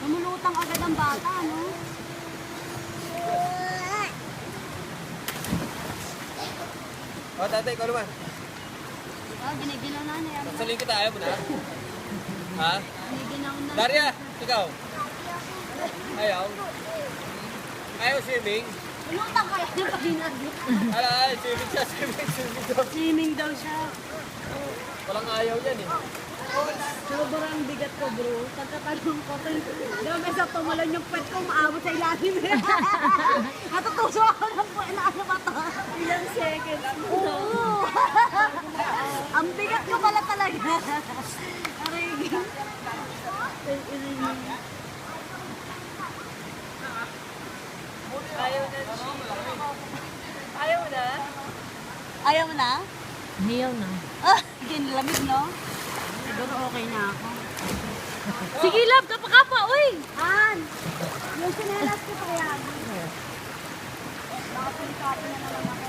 Namulutang agad ang bata, no? O, tatay, ikaw naman. Oh, giniginaw na niya. Sasaling kita, ayaw mo na? Ha? Giniginaw na. Daria, ikaw? Ayaw? Ayaw swimming? Lumutang kaya niya pag ginagit. Ala, swimming siya, swimming daw. Swimming daw siya. Walang ayaw yan eh. Sobrang bigat ko, bro. Pagkatalong ko, diba may sa tumulan yung pet ko, maabot sa ilalim. Natutuso ako ng po, ano ba to? Ilang seconds. Oo. Ang bigat ko pala talaga. Aray. Ayaw na. Ayaw na? Ayaw mo na? Ayaw na. Ah, ginlamig, no? Siguro okay na ako. Sige, love, kapakapa, uy! Han! Yung sinelas ko kaya. Baka pilikapin na naman ako.